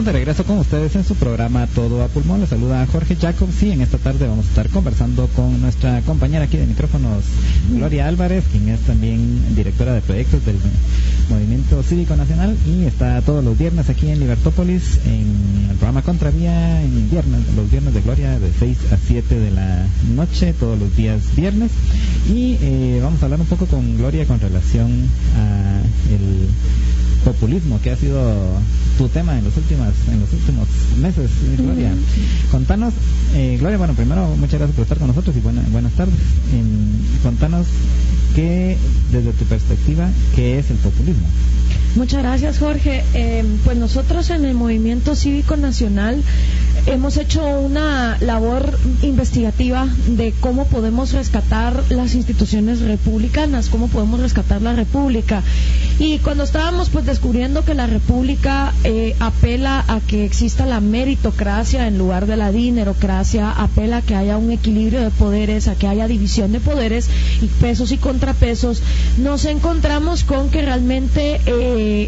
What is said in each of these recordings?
estamos de regreso con ustedes en su programa Todo a Pulmón. Les saluda Jorge Jacobs y en esta tarde vamos a estar conversando con nuestra compañera aquí de micrófonos, Gloria Álvarez, quien es también directora de proyectos del Movimiento Cívico Nacional y está todos los viernes aquí en Libertópolis en el programa Contravía, los viernes de Gloria de 6 a 7 de la noche, todos los días viernes. Y vamos a hablar un poco con Gloria con relación a el populismo, que ha sido tu tema en los últimos meses, Gloria. Contanos, Gloria, bueno, primero muchas gracias por estar con nosotros y buenas tardes. Contanos desde tu perspectiva, ¿qué es el populismo? Muchas gracias, Jorge. Pues nosotros en el Movimiento Cívico Nacional hemos hecho una labor investigativa de cómo podemos rescatar las instituciones republicanas, cómo podemos rescatar la república. Y cuando estábamos pues descubriendo que la república apela a que exista la meritocracia en lugar de la dinerocracia, apela a que haya un equilibrio de poderes, a que haya división de poderes y pesos y contrapesos, nos encontramos con que realmente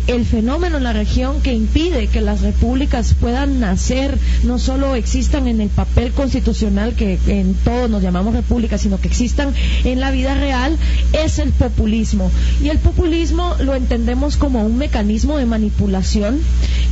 el fenómeno en la región que impide que las repúblicas puedan nacer, no solo existan en el papel constitucional, que en todo nos llamamos república, sino que existan en la vida real, es el populismo. Y el populismo lo entendemos como un mecanismo de manipulación.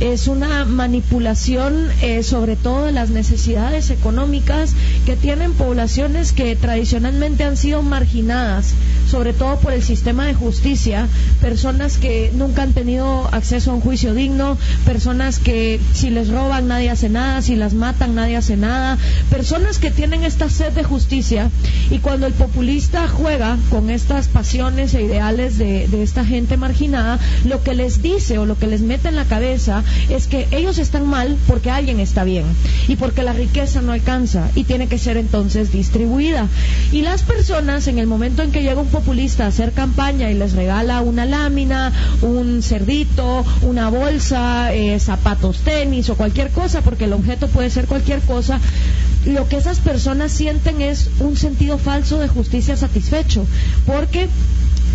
Es una manipulación sobre todo de las necesidades económicas que tienen poblaciones que tradicionalmente han sido marginadas, sobre todo por el sistema de justicia, personas que nunca han tenido acceso a un juicio digno, personas que si les roban nadie hace nada, si las matan nadie hace nada, personas que tienen esta sed de justicia. Y cuando el populista juega con estas pasiones e ideales de esta gente marginada, lo que les dice o lo que les mete en la cabeza es que ellos están mal porque alguien está bien y porque la riqueza no alcanza y tiene que ser entonces distribuida. Y las personas, en el momento en que llega un populista a hacer campaña y les regala una lámina, un cerdito, una bolsa, zapatos, tenis o cualquier cosa, porque el objeto puede ser cualquier cosa, lo que esas personas sienten es un sentido falso de justicia satisfecho, porque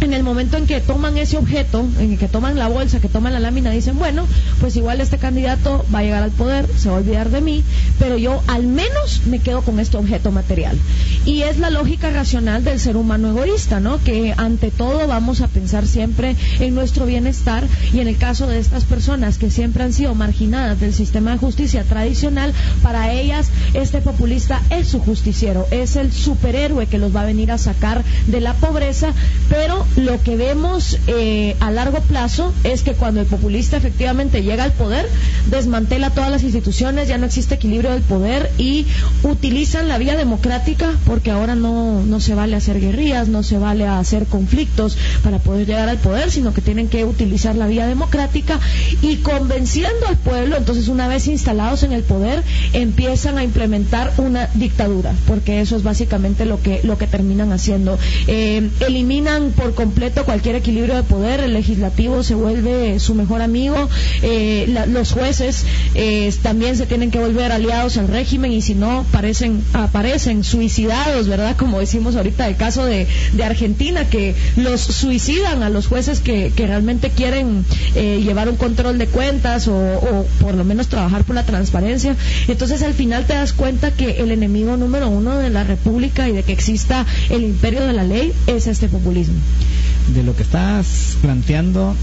en el momento en que toman ese objeto, en el que toman la bolsa, que toman la lámina, dicen, bueno, pues igual este candidato va a llegar al poder, se va a olvidar de mí, pero yo al menos me quedo con este objeto material. Y es la lógica racional del ser humano egoísta, ¿no? Que ante todo vamos a pensar siempre en nuestro bienestar, y en el caso de estas personas que siempre han sido marginadas del sistema de justicia tradicional, para ellas este populista es su justiciero, es el superhéroe que los va a venir a sacar de la pobreza. Pero lo que vemos a largo plazo es que cuando el populista efectivamente llega al poder, desmantela todas las instituciones, ya no existe equilibrio del poder y utilizan la vía democrática, porque ahora no se vale hacer guerrillas, no se vale hacer conflictos para poder llegar al poder, sino que tienen que utilizar la vía democrática, y convenciendo al pueblo, entonces una vez instalados en el poder, empiezan a implementar una dictadura, porque eso es básicamente lo que terminan haciendo. Eliminan por completo cualquier equilibrio de poder, el legislativo se vuelve su mejor amigo, los jueces también se tienen que volver aliados al régimen, y si no aparecen suicidados, ¿verdad? Como decimos ahorita el caso de Argentina, que los suicidan a los jueces que realmente quieren llevar un control de cuentas o por lo menos trabajar por la transparencia. Entonces al final te das cuenta que el enemigo número uno de la república y de que exista el imperio de la ley es este populismo. De lo que estás planteando,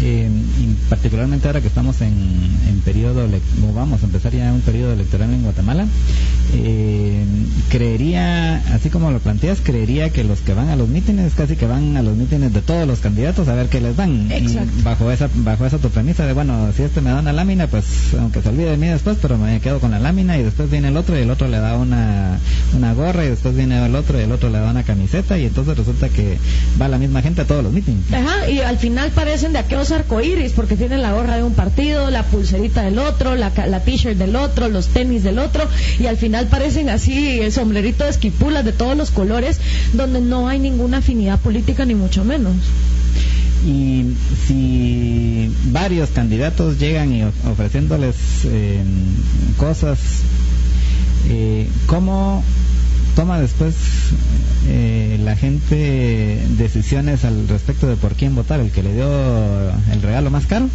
y particularmente ahora que estamos en periodo, vamos a empezar ya un periodo electoral en Guatemala, creería, así como lo planteas, creería que los que van a los mítines casi que van a los mítines de todos los candidatos a ver qué les dan. Exacto. Bajo esa tu premisa de, bueno, si me da una lámina, pues aunque se olvide de mí después, pero me quedo con la lámina, y después viene el otro y el otro le da una gorra, y después viene el otro y el otro le da una camiseta, y entonces resulta que va la misma gente a todos los mítines. Ajá, y al final parecen de aquellos arcoíris, porque tienen la gorra de un partido, la pulserita del otro, la t-shirt del otro, los tenis del otro, y al final parecen así el sombrerito de esquipulas de todos los colores, donde no hay ninguna afinidad política ni mucho menos. Y si varios candidatos llegan y ofreciéndoles cosas, ¿cómo toma después la gente decisiones al respecto de por quién votar, el que le dio el regalo más caro?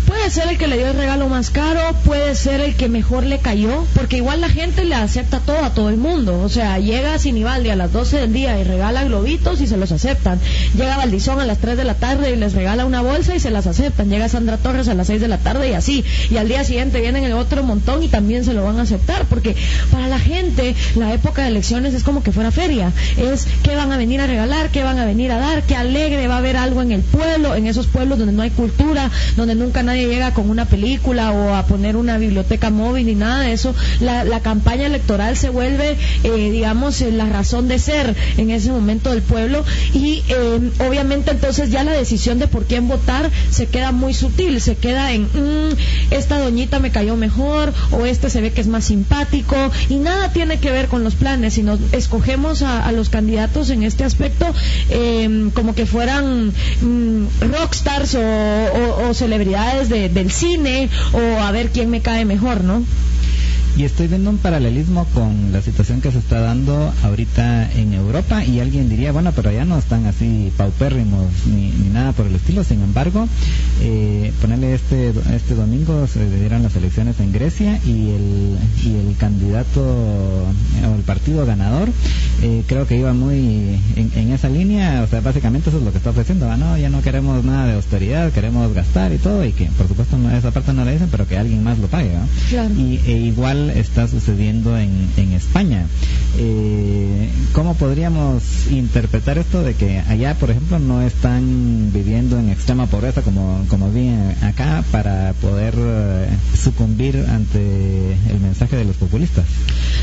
Puede ser el que le dio el regalo más caro, puede ser el que mejor le cayó, porque igual la gente le acepta todo a todo el mundo. O sea, llega Sinibaldi a las 12 del día y regala globitos y se los aceptan. Llega Valdizón a las 3 de la tarde y les regala una bolsa y se las aceptan. Llega Sandra Torres a las 6 de la tarde y así. Y al día siguiente vienen el otro montón y también se lo van a aceptar, porque para la gente la época de elecciones es como que fuera feria. Es qué van a venir a regalar, qué van a venir a dar, qué alegre va a haber algo en el pueblo, en esos pueblos donde no hay cultura, donde nunca nadie llega con una película o a poner una biblioteca móvil ni nada de eso. La campaña electoral se vuelve, digamos, la razón de ser en ese momento del pueblo y obviamente entonces ya la decisión de por quién votar se queda muy sutil, se queda en esta doñita me cayó mejor o este se ve que es más simpático y nada tiene que ver con los planes, sino escogemos a los candidatos en este aspecto como que fueran rockstars o celebridades del cine o a ver quién me cae mejor, ¿no? Y estoy viendo un paralelismo con la situación que se está dando ahorita en Europa y alguien diría, bueno, pero allá no están así paupérrimos ni nada por el estilo. Sin embargo, ponerle este domingo se dieron las elecciones en Grecia y el candidato o el partido ganador creo que iba muy en esa línea. O sea, básicamente eso es lo que está ofreciendo. No, ya no queremos nada de austeridad, queremos gastar y todo, y que por supuesto esa parte no la dicen, pero que alguien más lo pague, ¿no? Claro. E igual está sucediendo en España. ¿Cómo podríamos interpretar esto de que allá, por ejemplo, no están viviendo en extrema pobreza como viven acá para poder sucumbir ante el mensaje de los populistas?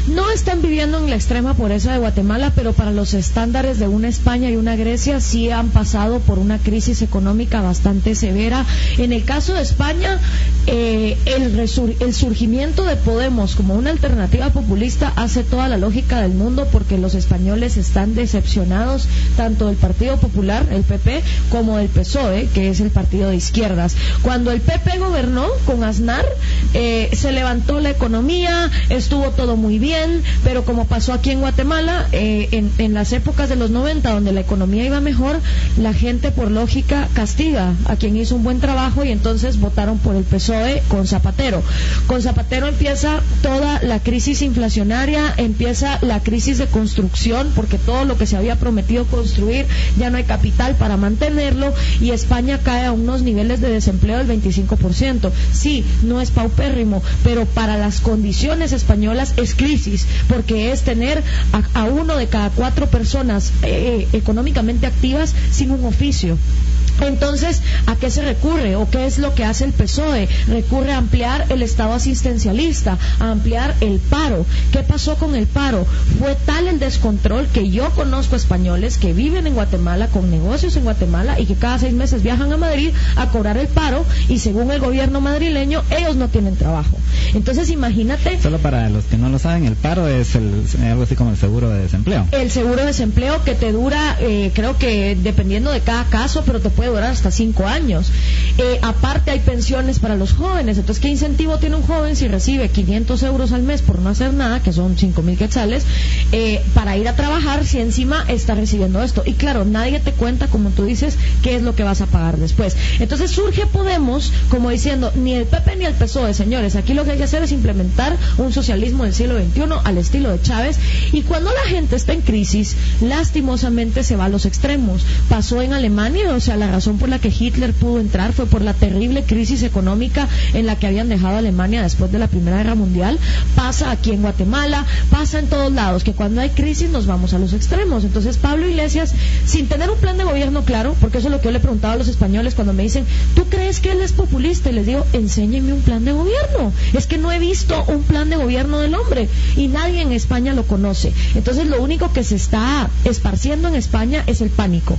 No están viviendo en la extrema pobreza de Guatemala, pero para los estándares de una España y una Grecia sí han pasado por una crisis económica bastante severa. En el caso de España, el surgimiento de Podemos como una alternativa populista hace toda la lógica del mundo, porque los españoles están decepcionados tanto del Partido Popular, el PP, como del PSOE, que es el partido de izquierdas. Cuando el PP gobernó con Aznar, se levantó la economía, estuvo todo muy bien, pero como pasó aquí en Guatemala, en las épocas de los 90, donde la economía iba mejor, la gente por lógica castiga a quien hizo un buen trabajo y entonces votaron por el PSOE con Zapatero. Con Zapatero empieza toda la crisis inflacionaria, empieza la crisis de construcción, porque todo lo que se había prometido construir ya no hay capital para mantenerlo, y España cae a unos niveles de desempleo del 25%. Sí, no es paupérrimo, pero para las condiciones españolas es crisis, porque es tener a 1 de cada 4 personas económicamente activas sin un oficio. Entonces, ¿a qué se recurre? ¿O qué es lo que hace el PSOE? Recurre a ampliar el Estado asistencialista, a ampliar el paro. ¿Qué pasó con el paro? Fue tal el descontrol que yo conozco españoles que viven en Guatemala, con negocios en Guatemala, y que cada 6 meses viajan a Madrid a cobrar el paro, y según el gobierno madrileño, ellos no tienen trabajo. Entonces, imagínate... Solo para los que no lo saben, el paro es algo así como el seguro de desempleo. El seguro de desempleo que te dura, creo que dependiendo de cada caso, pero te puede durar hasta 5 años. Aparte hay pensiones para los jóvenes. Entonces, ¿qué incentivo tiene un joven si recibe 500 euros al mes por no hacer nada, que son 5,000 quetzales, para ir a trabajar, si encima está recibiendo esto? Y claro, nadie te cuenta, como tú dices, qué es lo que vas a pagar después. Entonces surge Podemos como diciendo, ni el PP ni el PSOE, señores, aquí lo que hay que hacer es implementar un socialismo del siglo XXI al estilo de Chávez. Y cuando la gente está en crisis, lastimosamente se va a los extremos. Pasó en Alemania, o sea, la razón por la que Hitler pudo entrar fue por la terrible crisis económica en la que habían dejado a Alemania después de la Primera Guerra Mundial. Pasa aquí en Guatemala, pasa en todos lados, que cuando hay crisis nos vamos a los extremos. Entonces Pablo Iglesias, sin tener un plan de gobierno claro, porque eso es lo que yo le he preguntado a los españoles cuando me dicen, ¿tú crees que él es populista? Y les digo, enséñenme un plan de gobierno. Es que no he visto un plan de gobierno del hombre y nadie en España lo conoce. Entonces lo único que se está esparciendo en España es el pánico.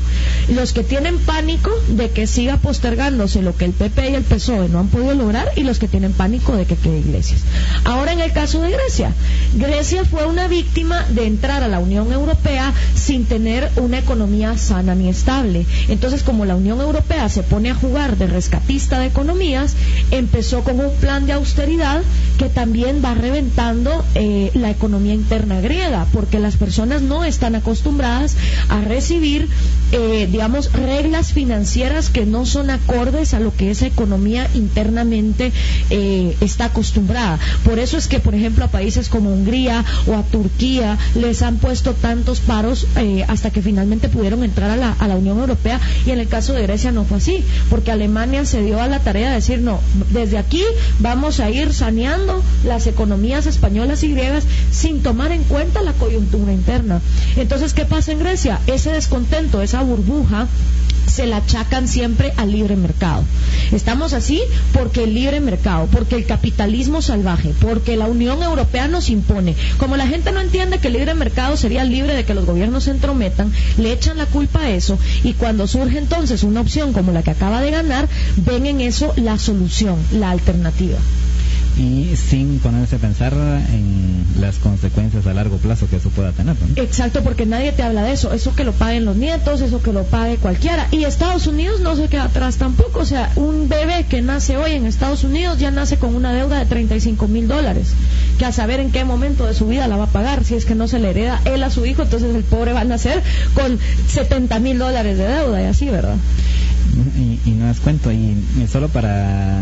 Los que tienen pánico pánico de que siga postergándose lo que el PP y el PSOE no han podido lograr, y los que tienen pánico de que quede Iglesias. Ahora, en el caso de Grecia, Grecia fue una víctima de entrar a la Unión Europea sin tener una economía sana ni estable. Entonces, como la Unión Europea se pone a jugar de rescatista de economías, empezó con un plan de austeridad que también va reventando la economía interna griega, porque las personas no están acostumbradas a recibir, digamos, reglas financieras que no son acordes a lo que esa economía internamente está acostumbrada. Por eso es que, por ejemplo, a países como Hungría o a Turquía les han puesto tantos paros hasta que finalmente pudieron entrar a la Unión Europea, y en el caso de Grecia no fue así, porque Alemania se dio a la tarea de decir, no, desde aquí vamos a ir saneando las economías españolas y griegas sin tomar en cuenta la coyuntura interna. Entonces, ¿qué pasa en Grecia? Ese descontento, esa burbuja, se la achacan siempre al libre mercado. Estamos así porque el libre mercado, porque el capitalismo salvaje, porque la Unión Europea nos impone. Como la gente no entiende que el libre mercado sería libre de que los gobiernos se entrometan, le echan la culpa a eso, y cuando surge entonces una opción como la que acaba de ganar, ven en eso la solución, la alternativa. Y sin ponerse a pensar en las consecuencias a largo plazo que eso pueda tener, ¿no? Exacto, porque nadie te habla de eso. Eso que lo paguen los nietos, eso que lo pague cualquiera. Y Estados Unidos no se queda atrás tampoco. O sea, un bebé que nace hoy en Estados Unidos ya nace con una deuda de $35,000, que a saber en qué momento de su vida la va a pagar. Si es que no se le hereda él a su hijo, entonces el pobre va a nacer con $70,000 de deuda, y así, ¿verdad? Y no es cuento. Y solo para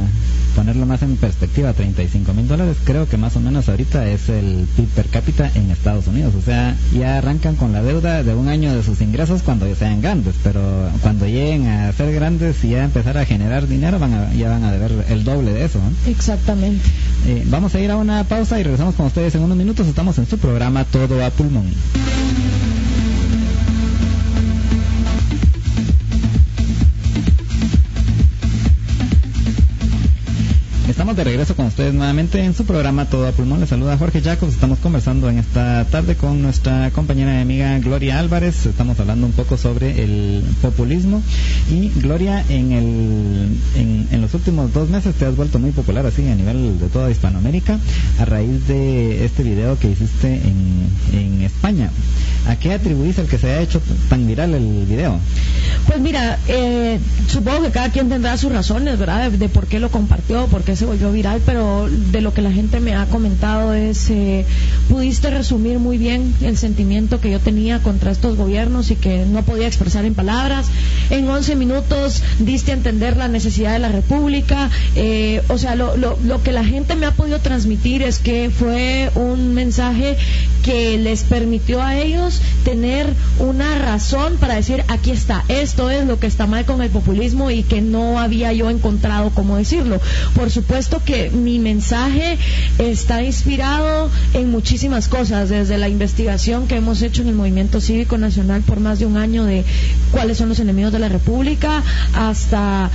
ponerlo más en perspectiva, $35,000 creo que más o menos ahorita es el PIB per cápita en Estados Unidos. O sea, ya arrancan con la deuda de un año de sus ingresos cuando ya sean grandes, pero cuando lleguen a ser grandes y ya empezar a generar dinero, ya van a deber el doble de eso, ¿no? Exactamente. Vamos a ir a una pausa y regresamos con ustedes en unos minutos. Estamos en su programa Todo a Pulmón. Estamos de regreso con ustedes nuevamente en su programa Todo a Pulmón. Les saluda Jorge Jacobs. Estamos conversando en esta tarde con nuestra compañera y amiga Gloria Álvarez. Estamos hablando un poco sobre el populismo. Y Gloria, en los últimos 2 meses te has vuelto muy popular así a nivel de toda Hispanoamérica a raíz de este video que hiciste en España. ¿A qué atribuís el que se ha hecho tan viral el video? Pues mira, supongo que cada quien tendrá sus razones, ¿verdad? De por qué lo compartió, por qué se volvió viral, pero de lo que la gente me ha comentado es, pudiste resumir muy bien el sentimiento que yo tenía contra estos gobiernos y que no podía expresar en palabras. En 11 minutos diste a entender la necesidad de la República. O sea, lo que la gente me ha podido transmitir es que fue un mensaje que les permitió a ellos tener una razón para decir, aquí está, esto es lo que está mal con el populismo y que no había yo encontrado cómo decirlo. Por supuesto que mi mensaje está inspirado en muchísimas cosas, desde la investigación que hemos hecho en el Movimiento Cívico Nacional por más de un año de cuáles son los enemigos de la República, hasta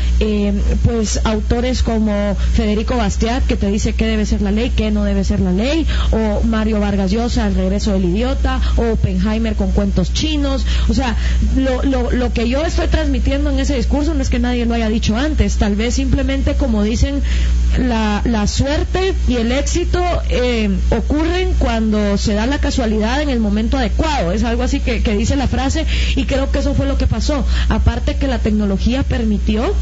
pues autores como Federico Bastiat, que te dice qué debe ser la ley, qué no debe ser la ley, o Mario Vargas Llosa, El regreso del idiota, o Oppenheimer con cuentos chinos. O sea, lo que yo estoy transmitiendo en ese discurso no es que nadie lo haya dicho antes, tal vez simplemente, como dicen, la suerte y el éxito ocurren cuando se da la casualidad en el momento adecuado. Es algo así que dice la frase, y creo que eso fue lo que pasó. Aparte que la tecnología permitió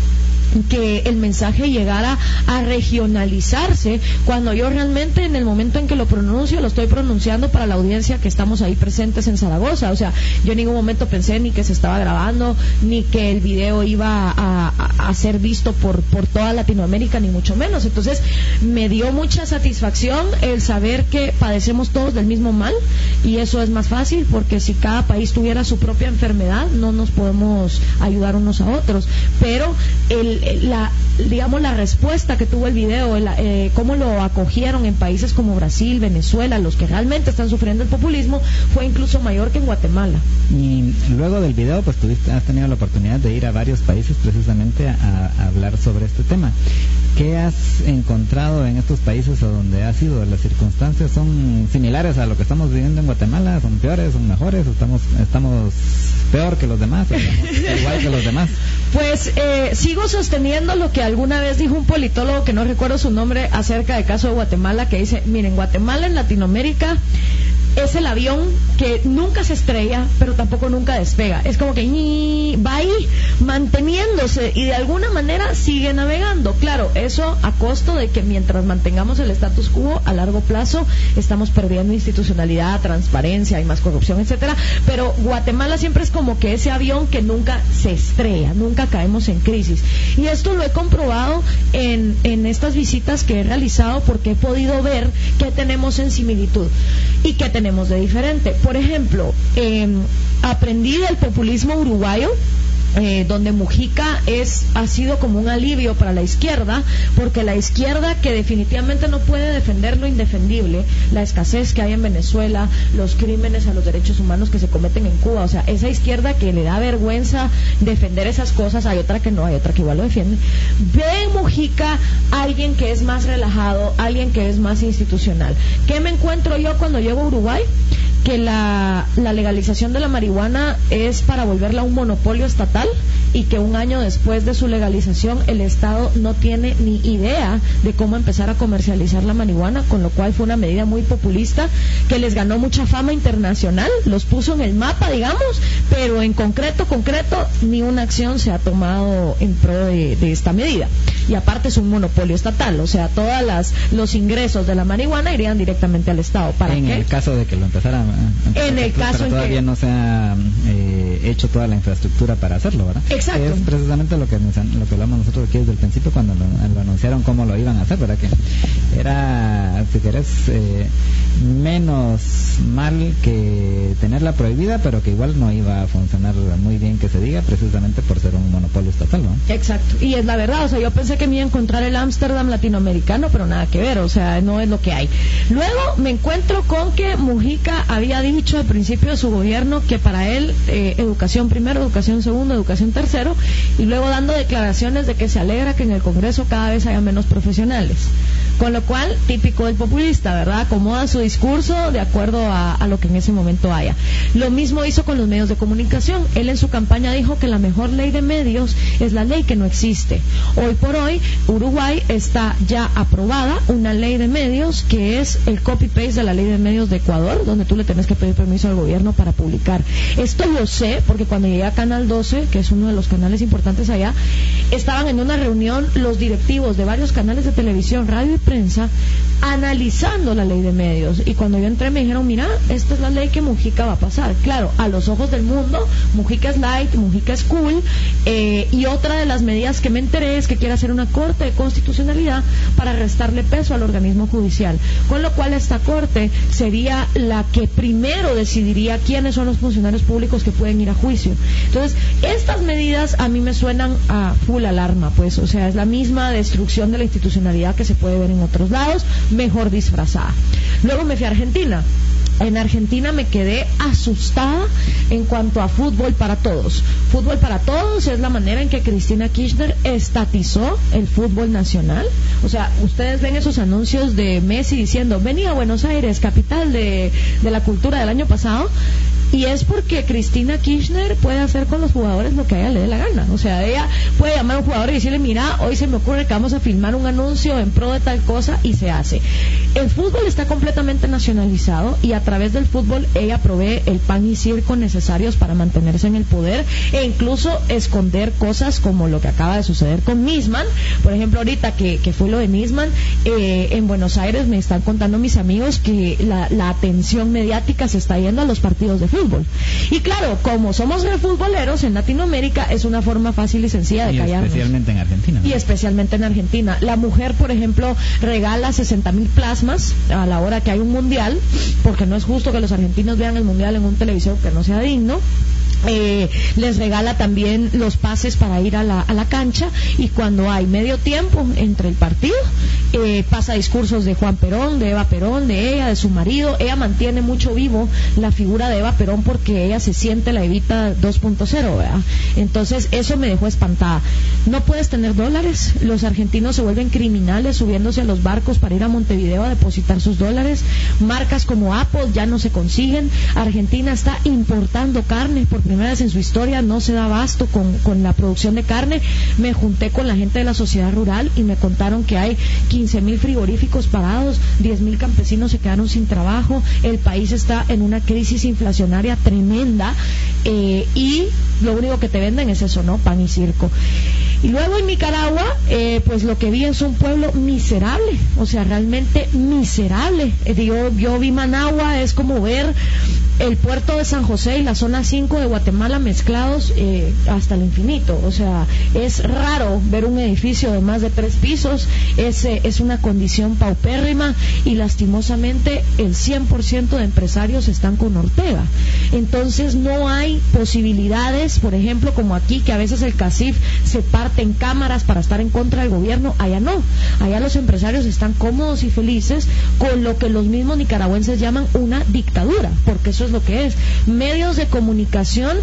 que el mensaje llegara a regionalizarse, cuando yo realmente en el momento en que lo pronuncio, lo estoy pronunciando para la audiencia que estamos ahí presentes en Zaragoza. O sea, yo en ningún momento pensé ni que se estaba grabando, ni que el video iba a ser visto por toda Latinoamérica, ni mucho menos. Entonces me dio mucha satisfacción el saber que padecemos todos del mismo mal, y eso es más fácil, porque si cada país tuviera su propia enfermedad no nos podemos ayudar unos a otros. Pero digamos, la respuesta que tuvo el video, cómo lo acogieron en países como Brasil, Venezuela, los que realmente están sufriendo el populismo, fue incluso mayor que en Guatemala. Y luego del video, pues has tenido la oportunidad de ir a varios países precisamente a hablar sobre este tema. ¿Qué has encontrado en estos países a donde has ido? ¿Las circunstancias son similares a lo que estamos viviendo en Guatemala? ¿Son peores? ¿Son mejores? ¿Estamos peor que los demás? ¿Igual que los demás? Pues sigo sosteniendo lo que alguna vez dijo un politólogo, que no recuerdo su nombre, acerca del caso de Guatemala, que dice, miren, Guatemala en Latinoamérica es el avión que nunca se estrella, pero tampoco nunca despega. Es como que va ahí manteniéndose y de alguna manera sigue navegando. Claro, eso a costo de que mientras mantengamos el status quo, a largo plazo estamos perdiendo institucionalidad, transparencia y más corrupción, etcétera. Pero Guatemala siempre es como que ese avión que nunca se estrella, nunca caemos en crisis. Y esto lo he comprobado en estas visitas que he realizado, porque he podido ver qué tenemos en similitud y qué tenemos de diferente. Por ejemplo, aprendí del populismo uruguayo, donde Mujica ha sido como un alivio para la izquierda, porque la izquierda, que definitivamente no puede defender lo indefendible, la escasez que hay en Venezuela, los crímenes a los derechos humanos que se cometen en Cuba, o sea, esa izquierda que le da vergüenza defender esas cosas, hay otra que no, hay otra que igual lo defiende, ve en Mujica alguien que es más relajado, alguien que es más institucional. ¿Qué me encuentro yo cuando llego a Uruguay? Que la legalización de la marihuana es para volverla un monopolio estatal, y que un año después de su legalización el Estado no tiene ni idea de cómo empezar a comercializar la marihuana, con lo cual fue una medida muy populista que les ganó mucha fama internacional, los puso en el mapa, digamos, pero en concreto, ni una acción se ha tomado en pro de esta medida. Y aparte es un monopolio estatal, o sea, todos los ingresos de la marihuana irían directamente al Estado. ¿Para qué? En el caso de que lo empezaran en el caso pero todavía no se ha hecho toda la infraestructura para hacerlo, ¿verdad? Exacto. Es precisamente lo que hablamos nosotros aquí desde el principio, cuando lo anunciaron cómo lo iban a hacer, ¿verdad? Que era, si querés, menos mal que tenerla prohibida, pero que igual no iba a funcionar muy bien, que se diga, precisamente por ser un monopolio estatal, ¿no? Exacto, y es la verdad, o sea, yo pensé que me iba a encontrar el Ámsterdam latinoamericano, pero nada que ver, o sea, no es lo que hay. Luego me encuentro con que Mujica había dicho al principio de su gobierno que para él educación primero, educación segundo, educación tercero, y luego dando declaraciones de que se alegra que en el Congreso cada vez haya menos profesionales. Con lo cual, típico del populista, ¿verdad? Acomoda su discurso de acuerdo a lo que en ese momento haya. Lo mismo hizo con los medios de comunicación. Él en su campaña dijo que la mejor ley de medios es la ley que no existe. Hoy por hoy, Uruguay está ya aprobada una ley de medios que es el copy-paste de la ley de medios de Ecuador, donde tú le tienes que pedir permiso al gobierno para publicar. Esto lo sé porque cuando llegué a Canal 12, que es uno de los canales importantes allá, estaban en una reunión los directivos de varios canales de televisión, radio y prensa, analizando la ley de medios, y cuando yo entré me dijeron, mira, esta es la ley que Mujica va a pasar. Claro, a los ojos del mundo, Mujica es light, Mujica es cool, y otra de las medidas que me enteré es que quiere hacer una corte de constitucionalidad para restarle peso al organismo judicial, con lo cual esta corte sería la que primero decidiría quiénes son los funcionarios públicos que pueden ir a juicio. Entonces, estas medidas a mí me suenan a full alarma, pues, o sea, es la misma destrucción de la institucionalidad que se puede ver en otros lados, mejor disfrazada. Luego me fui a Argentina. En Argentina me quedé asustada en cuanto a fútbol para todos. Fútbol para todos es la manera en que Cristina Kirchner estatizó el fútbol nacional. O sea, ustedes ven esos anuncios de Messi diciendo, venía a Buenos Aires, capital de la cultura del año pasado. Y es porque Cristina Kirchner puede hacer con los jugadores lo que a ella le dé la gana. O sea, ella puede llamar a un jugador y decirle, mira, hoy se me ocurre que vamos a filmar un anuncio en pro de tal cosa, y se hace. El fútbol está completamente nacionalizado, y a través del fútbol ella provee el pan y circo necesarios para mantenerse en el poder, e incluso esconder cosas como lo que acaba de suceder con Nisman. Por ejemplo, ahorita que fue lo de Nisman, en Buenos Aires me están contando mis amigos que la atención mediática se está yendo a los partidos de fútbol. Y claro, como somos refutboleros en Latinoamérica, es una forma fácil y sencilla de callarnos. Especialmente en Argentina, ¿no? Y especialmente en Argentina. La mujer, por ejemplo, regala 60,000 plasmas a la hora que hay un mundial, porque no es justo que los argentinos vean el mundial en un televisor que no sea digno. les regala también los pases para ir a la cancha, y cuando hay medio tiempo entre el partido, pasa discursos de Juan Perón, de Eva Perón, de ella, de su marido. Ella mantiene mucho vivo la figura de Eva Perón porque ella se siente la Evita 2.0, ¿verdad? Entonces eso me dejó espantada. No puedes tener dólares, los argentinos se vuelven criminales subiéndose a los barcos para ir a Montevideo a depositar sus dólares. Marcas como Apple ya no se consiguen. Argentina está importando carne por primera vez en su historia, no se da abasto con la producción de carne. Me junté con la gente de la sociedad rural y me contaron que hay 15,000 frigoríficos parados, 10,000 campesinos se quedaron sin trabajo, el país está en una crisis inflacionaria tremenda, y lo único que te venden es eso, ¿no? Pan y circo. Y luego en Nicaragua, pues lo que vi es un pueblo miserable, o sea, realmente miserable. Yo vi Managua, es como ver el puerto de San José y la zona 5 de Guatemala mezclados hasta el infinito. O sea, es raro ver un edificio de más de 3 pisos, es una condición paupérrima, y lastimosamente el 100% de empresarios están con Ortega. Entonces no hay posibilidades, por ejemplo, como aquí, que a veces el CACIF se parte en cámaras para estar en contra del gobierno. Allá no, allá los empresarios están cómodos y felices con lo que los mismos nicaragüenses llaman una dictadura, porque eso es lo que es. Medios de comunicación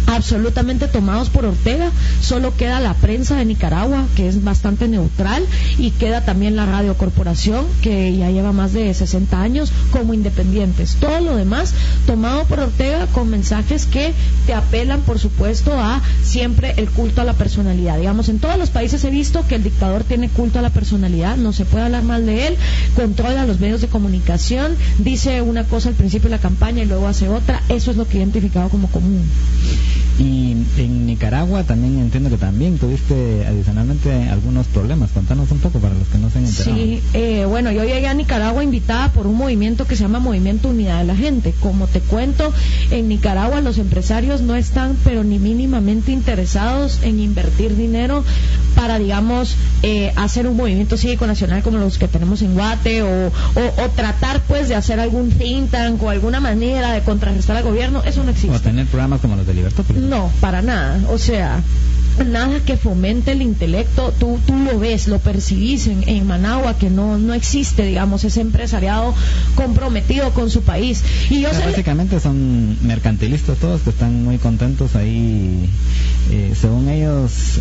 absolutamente tomados por Ortega, solo queda la prensa de Nicaragua, que es bastante neutral, y queda también la Radio Corporación, que ya lleva más de 60 años como independientes. Todo lo demás tomado por Ortega con mensajes que te apelan, por supuesto, a siempre el culto a la personalidad. Digamos, en todos los países he visto que el dictador tiene culto a la personalidad, no se puede hablar mal de él, controla los medios de comunicación, dice una cosa al principio de la campaña y luego hace otra. Eso es lo que he identificado como común. Y en Nicaragua también entiendo que también tuviste adicionalmente algunos problemas. Contanos un poco para los que no se han enterado. Sí, bueno, yo llegué a Nicaragua invitada por un movimiento que se llama Movimiento Unidad de la Gente. Como te cuento, en Nicaragua los empresarios no están pero ni mínimamente interesados en invertir dinero para, digamos, hacer un movimiento cívico nacional como los que tenemos en Guate, o tratar pues de hacer algún think tank o alguna manera de contrarrestar al gobierno. Eso no existe. O tener programas como los de Libertópolis. No, para nada. O sea, nada que fomente el intelecto. Tú lo ves, lo percibís en Managua, que no existe, digamos, ese empresariado comprometido con su país. Y yo básicamente son mercantilistas todos, que están muy contentos ahí, según ellos,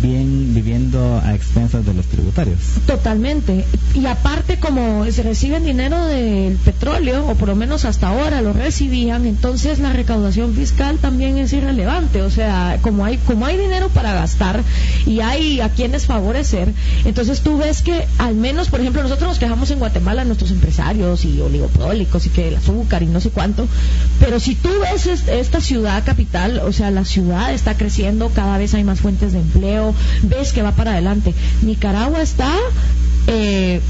bien viviendo a expensas de los tributarios. Totalmente. Y aparte, como se reciben dinero del petróleo, o por lo menos hasta ahora lo recibían, entonces la recaudación fiscal también es irrelevante. O sea, como hay dinero para gastar y hay a quienes favorecer, entonces tú ves que al menos, por ejemplo, nosotros nos quejamos en Guatemala, nuestros empresarios y oligopólicos y que el azúcar y no sé cuánto, pero si tú ves esta ciudad capital, o sea, la ciudad está creciendo, cada vez hay más fuentes de empleo, ves que va para adelante. Nicaragua está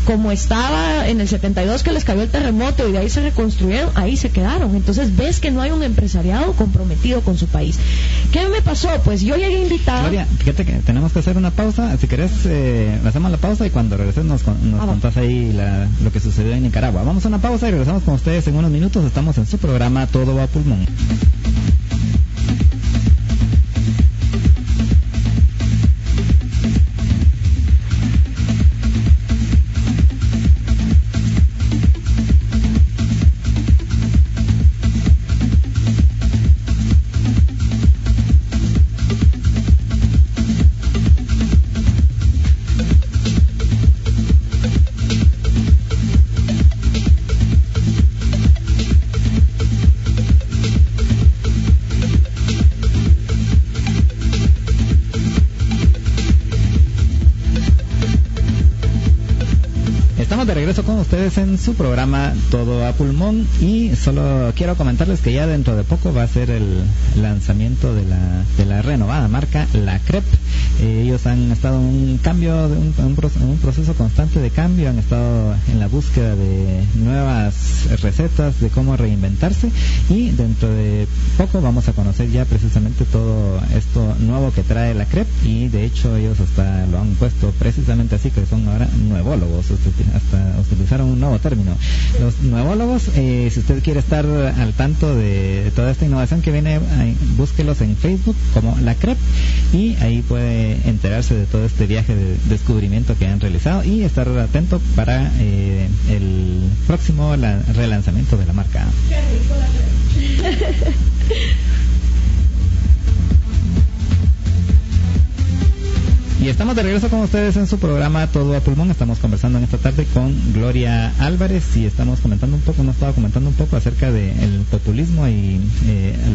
como estaba en el 72, que les cayó el terremoto y de ahí se reconstruyeron, ahí se quedaron. Entonces ves que no hay un empresariado comprometido con su país. ¿Qué me pasó? Pues yo llegué invitada. Gloria, fíjate que tenemos que hacer una pausa. Si querés, hacemos la pausa y cuando regreses nos contás ahí lo que sucedió en Nicaragua. Vamos a una pausa y regresamos con ustedes en unos minutos. Estamos en su programa Todo a Pulmón. De regreso con ustedes en su programa Todo a Pulmón, y solo quiero comentarles que ya dentro de poco va a ser el lanzamiento de la renovada marca La Crep. Ellos han estado en un cambio, un proceso constante de cambio, han estado en la búsqueda de nuevas recetas de cómo reinventarse, y dentro de poco vamos a conocer ya precisamente todo esto nuevo que trae La Crep, y de hecho ellos hasta lo han puesto precisamente así, que son ahora nuevólogos, hasta utilizaron un nuevo término. Los nuevólogos, si usted quiere estar al tanto de toda esta innovación que viene, búsquelos en Facebook como La Crep y ahí puede enterarse de todo este viaje de descubrimiento que han realizado y estar atento para el próximo relanzamiento de la marca. Qué rico La Crep. Y estamos de regreso con ustedes en su programa Todo a Pulmón. Estamos conversando en esta tarde con Gloria Álvarez y estaba comentando un poco acerca del populismo y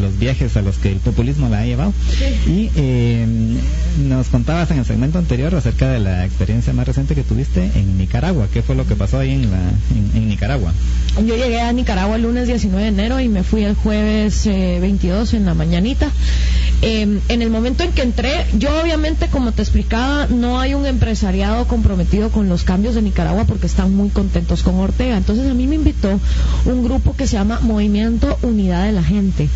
los viajes a los que el populismo la ha llevado. Sí. Y nos contabas en el segmento anterior acerca de la experiencia más reciente que tuviste en Nicaragua. ¿Qué fue lo que pasó ahí en Nicaragua? Yo llegué a Nicaragua el lunes 19 de enero y me fui el jueves 22 en la mañanita. En el momento en que entré, yo obviamente, como te explicaba, no hay un empresariado comprometido con los cambios de Nicaragua porque están muy contentos con Ortega. Entonces a mí me invitó un grupo que se llama Movimiento Unidad de la Gente.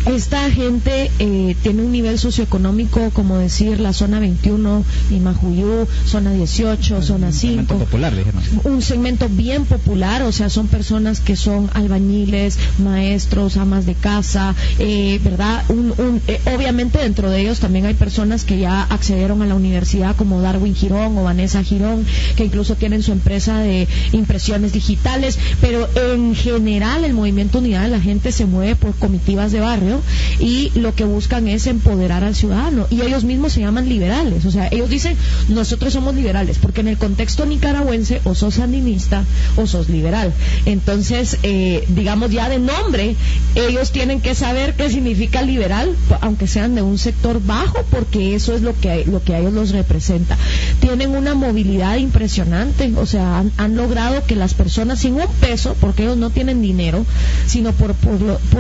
Esta gente tiene un nivel socioeconómico, como decir, la zona 21, Imajuyú, zona 18, zona 5. Un segmento popular, dijeron. Un segmento bien popular, o sea, son personas que son albañiles, maestros, amas de casa, ¿verdad? Obviamente dentro de ellos también hay personas que ya accedieron a la universidad, como Darwin Girón o Vanessa Girón, que incluso tienen su empresa de impresiones digitales, pero en general el Movimiento Unidad de la Gente se mueve por comitivas de barrio y lo que buscan es empoderar al ciudadano y ellos mismos se llaman liberales, o sea, ellos dicen nosotros somos liberales porque en el contexto nicaragüense o sos sandinista o sos liberal. Entonces digamos, ya de nombre ellos tienen que saber qué significa liberal, aunque sean de un sector bajo, porque eso es lo que a ellos los representa. Tienen una movilidad impresionante, o sea, han logrado que las personas sin un peso, porque ellos no tienen dinero, sino por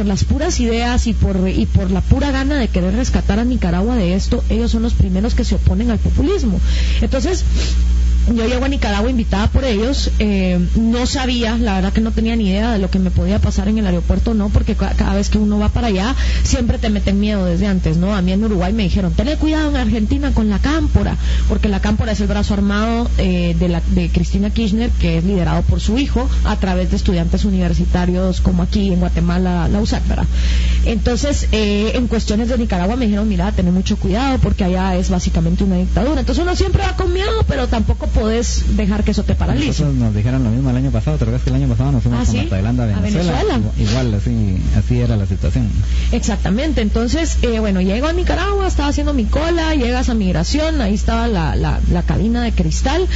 las puras ideas y por la pura gana de querer rescatar a Nicaragua de esto, ellos son los primeros que se oponen al populismo. Entonces yo llego a Nicaragua invitada por ellos, no sabía, la verdad que no tenía ni idea de lo que me podía pasar en el aeropuerto, no, porque cada vez que uno va para allá siempre te meten miedo desde antes, ¿no? A mí en Uruguay me dijeron, tened cuidado en Argentina con la Cámpora, porque la Cámpora es el brazo armado de Cristina Kirchner, que es liderado por su hijo a través de estudiantes universitarios como aquí en Guatemala, la USAC, ¿verdad? Entonces, en cuestiones de Nicaragua me dijeron, mira, tened mucho cuidado porque allá es básicamente una dictadura. Entonces uno siempre va con miedo, pero tampoco podés dejar que eso te paralice. Nosotros nos dijeron lo mismo el año pasado, pero es que el año pasado nos fuimos con Tailandia a Venezuela. Igual, así era la situación. Exactamente. Entonces, bueno, llego a Nicaragua, estaba haciendo mi cola, llegas a migración, ahí estaba la cabina de cristal.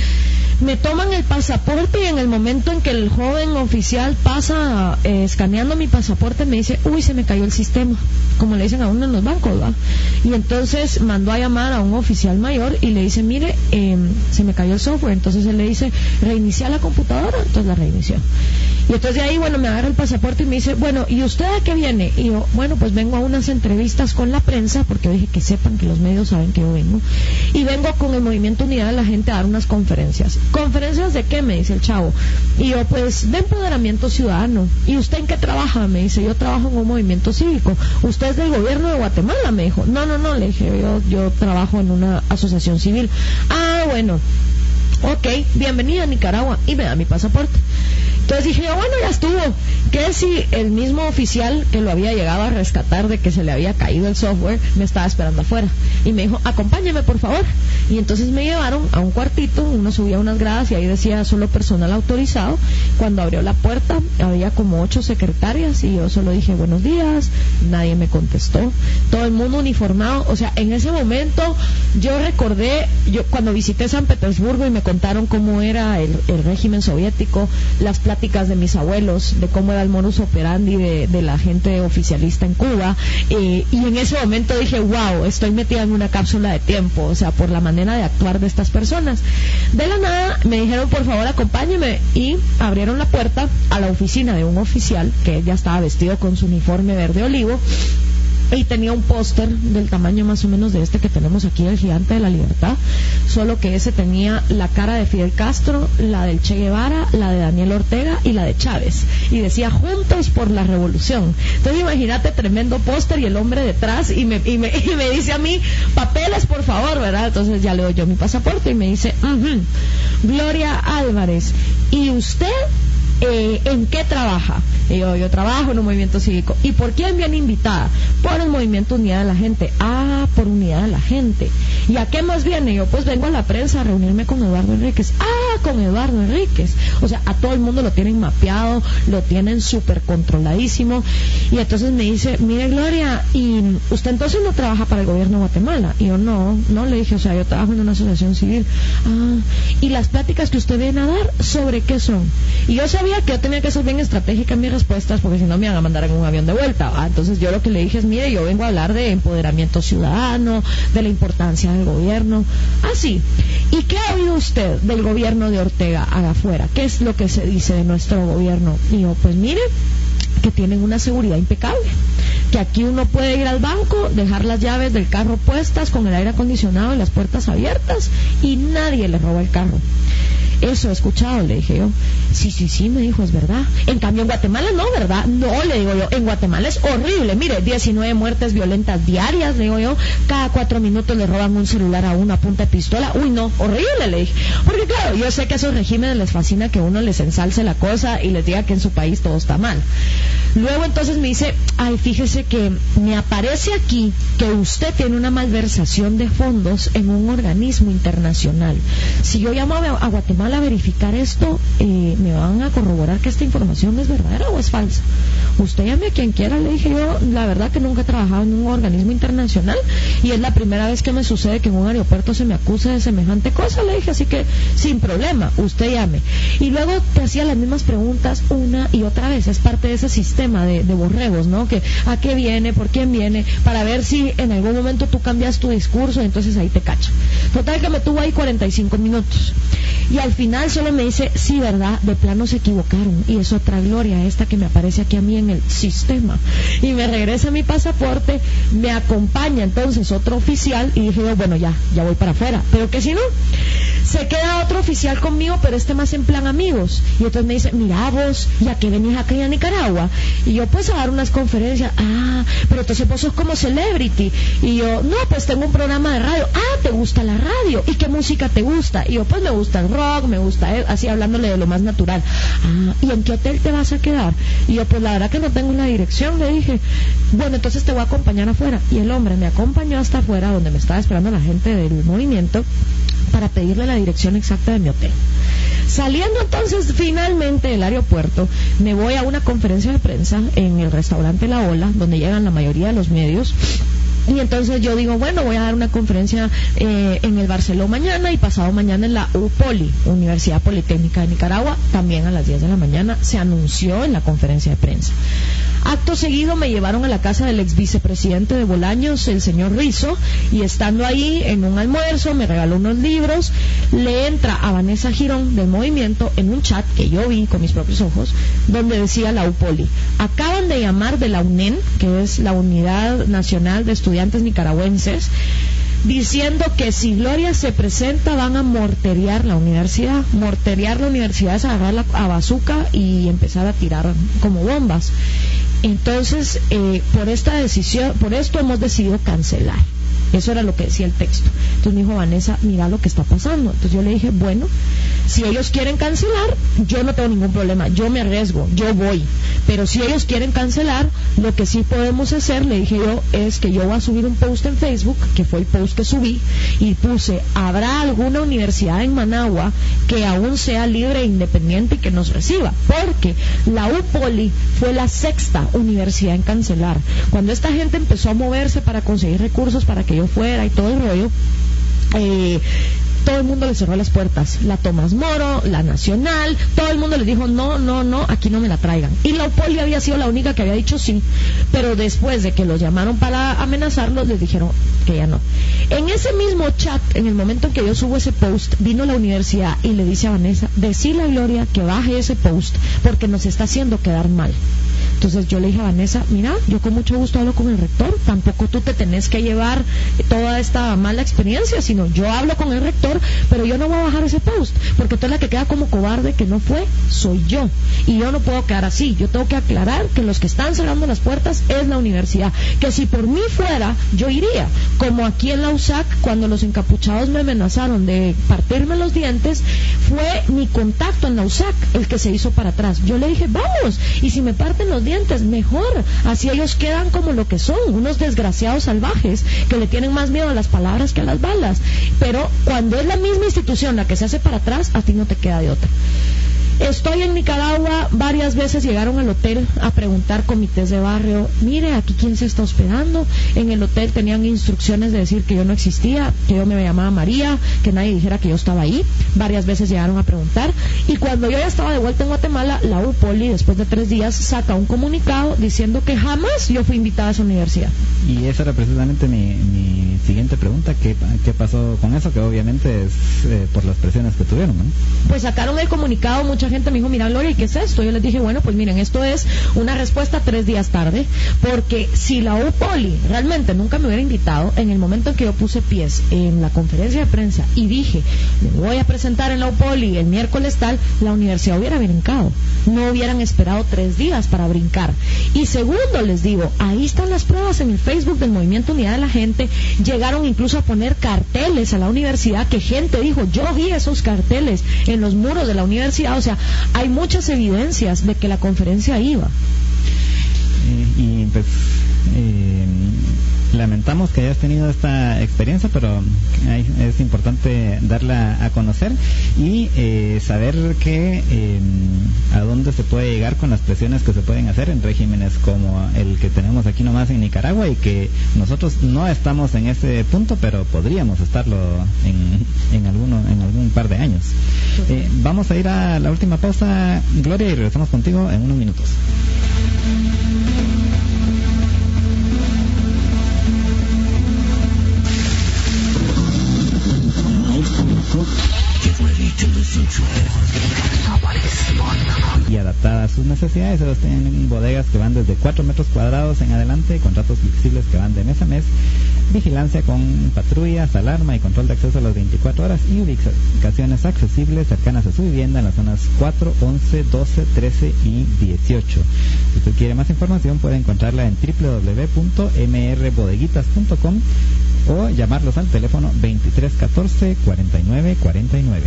Me toman el pasaporte y en el momento en que el joven oficial pasa escaneando mi pasaporte me dice, uy, se me cayó el sistema, como le dicen a uno en los bancos, ¿va? Y entonces mandó a llamar a un oficial mayor y le dice, mire, se me cayó el software. Entonces él le dice, reinicia la computadora. Entonces la reinició. Y entonces de ahí, bueno, me agarra el pasaporte y me dice, bueno, ¿y usted a qué viene? Y yo, bueno, pues vengo a unas entrevistas con la prensa, porque dije que sepan que los medios saben que yo vengo, y vengo con el Movimiento Unidad de la Gente a dar unas conferencias. ¿Conferencias de qué? Me dice el chavo. Y yo, pues, de empoderamiento ciudadano. ¿Y usted en qué trabaja? Me dice, yo trabajo en un movimiento cívico. ¿Usted es del gobierno de Guatemala? Me dijo. No, le dije, yo trabajo en una asociación civil. Ah, bueno. Ok, bienvenida a Nicaragua. Y me da mi pasaporte. Entonces dije, bueno, ya estuvo. ¿Qué si el mismo oficial que lo había llegado a rescatar de que se le había caído el software me estaba esperando afuera? Y me dijo, acompáñeme por favor. Y entonces me llevaron a un cuartito, uno subía unas gradas y ahí decía solo personal autorizado. Cuando abrió la puerta había como 8 secretarias y yo solo dije buenos días, nadie me contestó, todo el mundo uniformado. O sea, en ese momento yo recordé, yo cuando visité San Petersburgo y me contaron cómo era el régimen soviético, las pláticas de mis abuelos, de cómo era el modus operandi de la gente oficialista en Cuba, y en ese momento dije, wow, estoy metida en una cápsula de tiempo, o sea, por la manera de actuar de estas personas. De la nada me dijeron, por favor, acompáñeme, y abrieron la puerta a la oficina de un oficial que ya estaba vestido con su uniforme verde olivo. y tenía un póster del tamaño más o menos de este que tenemos aquí, el Gigante de la Libertad, solo que ese tenía la cara de Fidel Castro, la del Che Guevara, la de Daniel Ortega y la de Chávez, y decía Juntos por la Revolución. Entonces imagínate, tremendo póster y el hombre detrás, y me dice a mí, papeles por favor, ¿verdad? Entonces ya le doy yo mi pasaporte y me dice, Gloria Álvarez, ¿y usted en qué trabaja? Y yo trabajo en un movimiento cívico. ¿Y por quién viene invitada? Por el movimiento Unidad de la Gente. Ah, por Unidad de la Gente. ¿Y a qué más viene? Yo pues vengo a la prensa a reunirme con Eduardo Enríquez. Ah, con Eduardo Enríquez. O sea, a todo el mundo lo tienen mapeado, lo tienen súper controladísimo. Y entonces me dice, mire Gloria, ¿y usted entonces no trabaja para el gobierno de Guatemala? Y yo no, le dije, o sea, yo trabajo en una asociación civil. Ah, ¿y las pláticas que usted viene a dar, sobre qué son? Y yo sabía que yo tenía que ser bien estratégica en mis respuestas, porque si no me iban a mandar en un avión de vuelta, ¿va? Entonces yo lo que le dije es, mire, yo vengo a hablar de empoderamiento ciudadano, de la importancia del gobierno, así. ¿Y qué ha oído usted del gobierno de Ortega afuera? ¿Qué es lo que se dice de nuestro gobierno? Y yo, pues mire, que tienen una seguridad impecable, que aquí uno puede ir al banco, dejar las llaves del carro puestas con el aire acondicionado y las puertas abiertas y nadie le roba el carro. Eso he escuchado, le dije yo. Sí, me dijo, es verdad. En cambio en Guatemala no, ¿verdad? No, le digo yo, en Guatemala es horrible. Mire, 19 muertes violentas diarias, le digo yo. Cada 4 minutos le roban un celular a uno a punta de pistola. Uy, no, horrible, le dije. Porque claro, yo sé que a esos regímenes les fascina que uno les ensalce la cosa y les diga que en su país todo está mal. Luego entonces me dice, ay, fíjese que me aparece aquí que usted tiene una malversación de fondos en un organismo internacional. Si yo llamo a Guatemala a verificar esto, me van a corroborar que esta información es verdadera o es falsa. Usted llame a quien quiera, le dije yo, la verdad que nunca he trabajado en un organismo internacional y es la primera vez que me sucede que en un aeropuerto se me acuse de semejante cosa, le dije, así que sin problema, usted llame. Y luego te hacía las mismas preguntas una y otra vez, es parte de ese sistema de borregos, ¿no? Que a qué viene, por quién viene, para ver si en algún momento tú cambias tu discurso, entonces ahí te cacha. Total que me tuvo ahí 45 minutos. Y al final solo me dice, sí, verdad, de plano se equivocaron, y es otra Gloria esta que me aparece aquí a mí en el sistema. Y me regresa mi pasaporte, me acompaña entonces otro oficial, y dije yo, bueno, ya voy para afuera, pero que si no, se queda otro oficial conmigo, pero más en plan amigos. Y entonces me dice, mira vos, ¿ya que venís acá a Nicaragua? Y yo, pues a dar unas conferencias. Ah, pero entonces vos sos como celebrity. Y yo, no, pues tengo un programa de radio. Ah, ¿te gusta la radio? ¿Y qué música te gusta? Y yo, pues me gusta el rock, me gusta así, hablándole de lo más natural. Ah, ¿y en qué hotel te vas a quedar? Y yo, pues la verdad que no tengo la dirección, le dije. Bueno, entonces te voy a acompañar afuera. Y el hombre me acompañó hasta afuera, donde me estaba esperando la gente del movimiento, para pedirle la dirección exacta de mi hotel. Saliendo entonces finalmente del aeropuerto, me voy a una conferencia de prensa en el restaurante La Ola, donde llegan la mayoría de los medios. Y entonces yo digo, bueno, voy a dar una conferencia en el Barceló mañana y pasado mañana en la UPOLI, Universidad Politécnica de Nicaragua, también a las 10 de la mañana, se anunció en la conferencia de prensa. Acto seguido me llevaron a la casa del ex vicepresidente de Bolaños, el señor Rizo, y estando ahí en un almuerzo me regaló unos libros. Le entra a Vanessa Girón del movimiento en un chat que yo vi con mis propios ojos, donde decía la UPOLI, acaban de llamar de la UNEN, que es la Unidad Nacional de Estudiantes Nicaragüenses, diciendo que si Gloria se presenta van a morterear la universidad. Morterear la universidad es agarrarla a bazooka y empezar a tirar como bombas. Entonces, por esta decisión, por esto hemos decidido cancelar. Eso era lo que decía el texto. Entonces me dijo, Vanessa, mira lo que está pasando. Entonces yo le dije, bueno, si ellos quieren cancelar, yo no tengo ningún problema, yo me arriesgo, yo voy. Pero si ellos quieren cancelar, lo que sí podemos hacer, le dije yo, es que yo voy a subir un post en Facebook, que fue el post que subí, y puse, ¿habrá alguna universidad en Managua que aún sea libre e independiente y que nos reciba? Porque la UPOLI fue la 6ª universidad en cancelar. Cuando esta gente empezó a moverse para conseguir recursos para que yo fuera y todo el rollo, todo el mundo le cerró las puertas. La Tomás Moro, la Nacional, todo el mundo les dijo no, aquí no me la traigan. Y la UPOLI había sido la única que había dicho sí, pero después de que los llamaron para amenazarlos, les dijeron que ya no. En ese mismo chat, en el momento en que yo subo ese post, vino la universidad y le dice a Vanessa, decile a Gloria que baje ese post porque nos está haciendo quedar mal. Entonces yo le dije a Vanessa, mira, yo con mucho gusto hablo con el rector, tampoco tú te tenés que llevar toda esta mala experiencia, sino yo hablo con el rector, pero yo no voy a bajar ese post, porque toda la que queda como cobarde que no fue, soy yo, y yo no puedo quedar así. Yo tengo que aclarar que los que están cerrando las puertas es la universidad, que si por mí fuera, yo iría, como aquí en la USAC, cuando los encapuchados me amenazaron de partirme los dientes, fue mi contacto en la USAC el que se hizo para atrás. Yo le dije, vamos, y si me parten los dientes, mejor, así ellos quedan como lo que son, unos desgraciados salvajes que le tienen más miedo a las palabras que a las balas. Pero cuando es la misma institución la que se hace para atrás, a ti no te queda de otra. Estoy en Nicaragua, varias veces llegaron al hotel a preguntar comités de barrio, mire, aquí quién se está hospedando. En el hotel tenían instrucciones de decir que yo no existía, que yo me llamaba María, que nadie dijera que yo estaba ahí. Varias veces llegaron a preguntar, y cuando yo ya estaba de vuelta en Guatemala, la UPOLI, después de 3 días, saca un comunicado diciendo que jamás yo fui invitada a esa universidad. Y esa era precisamente mi siguiente pregunta, ¿qué pasó con eso? Que obviamente es por las presiones que tuvieron, ¿no? Pues sacaron el comunicado, mucha gente me dijo, mira Gloria, ¿y qué es esto? Yo les dije, bueno, pues miren, esto es una respuesta 3 días tarde, porque si la UPOLI realmente nunca me hubiera invitado, en el momento en que yo puse pies en la conferencia de prensa y dije, me voy a presentar en la UPOLI el miércoles tal, la universidad hubiera brincado, no hubieran esperado 3 días para brincar. Y segundo, les digo, ahí están las pruebas en el Facebook del Movimiento Unidad de la Gente. Llegaron incluso a poner carteles a la universidad, que gente dijo, yo vi esos carteles en los muros de la universidad. O sea, hay muchas evidencias de que la conferencia iba. Y pues lamentamos que hayas tenido esta experiencia, pero es importante darla a conocer y saber que a dónde se puede llegar con las presiones que se pueden hacer en regímenes como el que tenemos aquí nomás en Nicaragua, y que nosotros no estamos en ese punto, pero podríamos estarlo en algún par de años. Vamos a ir a la última pausa, Gloria, y regresamos contigo en unos minutos. Y adaptada a sus necesidades, ellos tienen bodegas que van desde 4 metros cuadrados en adelante, contratos flexibles que van de mes a mes, vigilancia con patrullas, alarma y control de acceso a las 24 horas y ubicaciones accesibles cercanas a su vivienda en las zonas 4, 11, 12, 13 y 18. Si usted quiere más información, puede encontrarla en www.mrbodeguitas.com o llamarlos al teléfono 2314 49 49.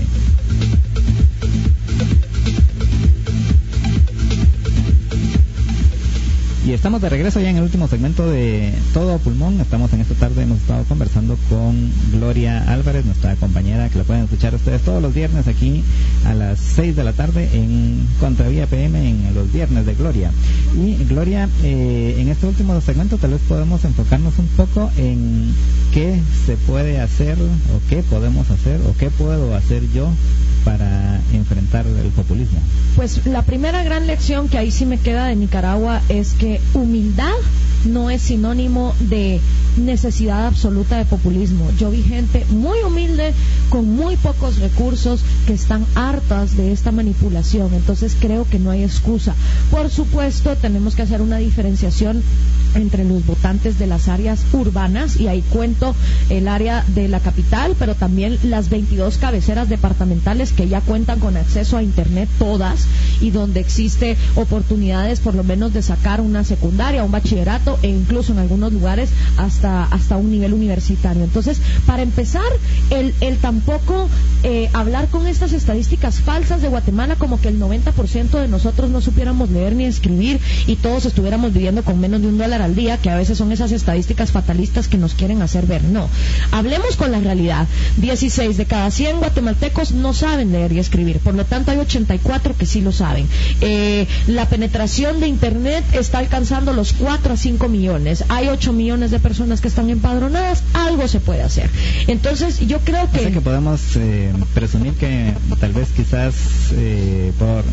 Y estamos de regreso ya en el último segmento de Todo a Pulmón. Estamos en esta tarde, hemos estado conversando con Gloria Álvarez, nuestra compañera, que la pueden escuchar ustedes todos los viernes aquí a las 6 de la tarde en Contravía PM, en los viernes de Gloria. Y Gloria, en este último segmento tal vez podemos enfocarnos un poco en qué se puede hacer, o qué podemos hacer, o qué puedo hacer yo para enfrentar el populismo. Pues la primera gran lección que ahí sí me queda de Nicaragua es que humildad no es sinónimo de necesidad absoluta de populismo. Yo vi gente muy humilde, con muy pocos recursos, que están hartas de esta manipulación. Entonces creo que no hay excusa. Por supuesto, tenemos que hacer una diferenciación entre los votantes de las áreas urbanas, y ahí cuento el área de la capital, pero también las 22 cabeceras departamentales que ya cuentan con acceso a internet todas, y donde existe oportunidades por lo menos de sacar una secundaria, un bachillerato, e incluso en algunos lugares hasta un nivel universitario. Entonces, para empezar, el tampoco hablar con estas estadísticas falsas de Guatemala, como que el 90% de nosotros no supiéramos leer ni escribir y todos estuviéramos viviendo con menos de $1 al día, que a veces son esas estadísticas fatalistas que nos quieren hacer ver. No, hablemos con la realidad. 16 de cada 100 guatemaltecos no saben leer y escribir, por lo tanto hay 84 que sí lo saben. La penetración de internet está alcanzando los 4 a 5 millones, hay 8 millones de personas que están empadronadas, algo se puede hacer. Entonces yo creo que... O sea que podemos presumir que tal vez quizás por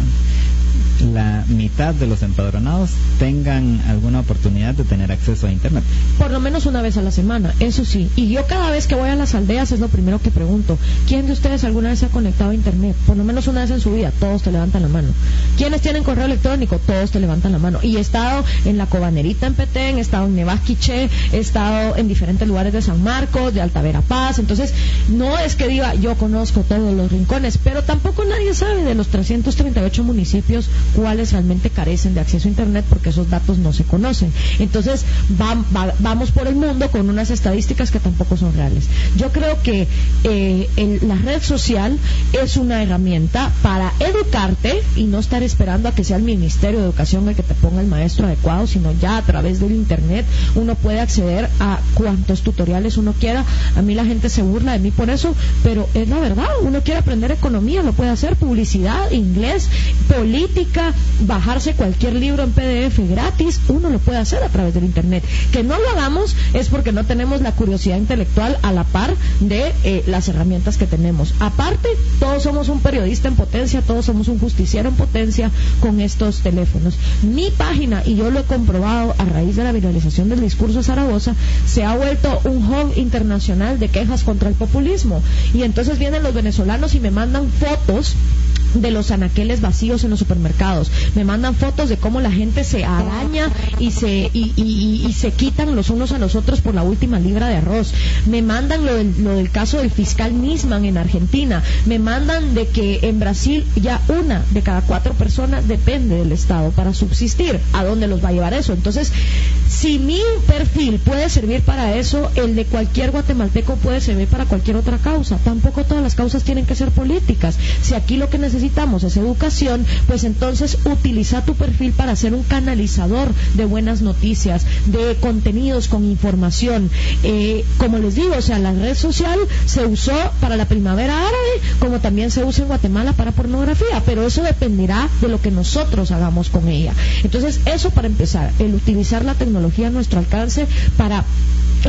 la mitad de los empadronados tengan alguna oportunidad de tener acceso a Internet. Por lo menos una vez a la semana, eso sí. Y yo cada vez que voy a las aldeas es lo primero que pregunto: ¿quién de ustedes alguna vez se ha conectado a Internet? Por lo menos una vez en su vida. Todos te levantan la mano. ¿Quiénes tienen correo electrónico? Todos te levantan la mano. Y he estado en La Cobanerita en Petén, he estado en Nevasquiché, he estado en diferentes lugares de San Marcos, de Alta Verapaz. Entonces, no es que diga yo conozco todos los rincones, pero tampoco nadie sabe de los 338 municipios cuáles realmente carecen de acceso a Internet, porque esos datos no se conocen. Entonces, vamos por el mundo con unas estadísticas que tampoco son reales. Yo creo que la red social es una herramienta para educarte y no estar esperando a que sea el Ministerio de Educación el que te ponga el maestro adecuado, sino ya a través del Internet uno puede acceder a cuantos tutoriales uno quiera. A mí la gente se burla de mí por eso, pero es la verdad. Uno quiere aprender economía, lo puede hacer, publicidad, inglés, política, bajarse cualquier libro en PDF gratis, uno lo puede hacer a través del Internet. Que no lo hagamos es porque no tenemos la curiosidad intelectual a la par de las herramientas que tenemos. Aparte, todos somos un periodista en potencia, todos somos un justiciero en potencia con estos teléfonos. Mi página, y yo lo he comprobado a raíz de la viralización del discurso de Zaragoza, se ha vuelto un hub internacional de quejas contra el populismo. Y entonces vienen los venezolanos y me mandan fotos de los anaqueles vacíos en los supermercados, me mandan fotos de cómo la gente se araña y se quitan los unos a los otros por la última libra de arroz, me mandan lo del caso del fiscal Nisman en Argentina, me mandan de que en Brasil ya 1 de cada 4 personas depende del Estado para subsistir. ¿A dónde los va a llevar eso? Entonces, si mi perfil puede servir para eso, el de cualquier guatemalteco puede servir para cualquier otra causa. Tampoco todas las causas tienen que ser políticas. Si aquí lo que necesitamos es educación, pues entonces utiliza tu perfil para ser un canalizador de buenas noticias, de contenidos con información. Como les digo, o sea, la red social se usó para la primavera árabe, como también se usa en Guatemala para pornografía, pero eso dependerá de lo que nosotros hagamos con ella. Entonces, eso para empezar, el utilizar la tecnología a nuestro alcance para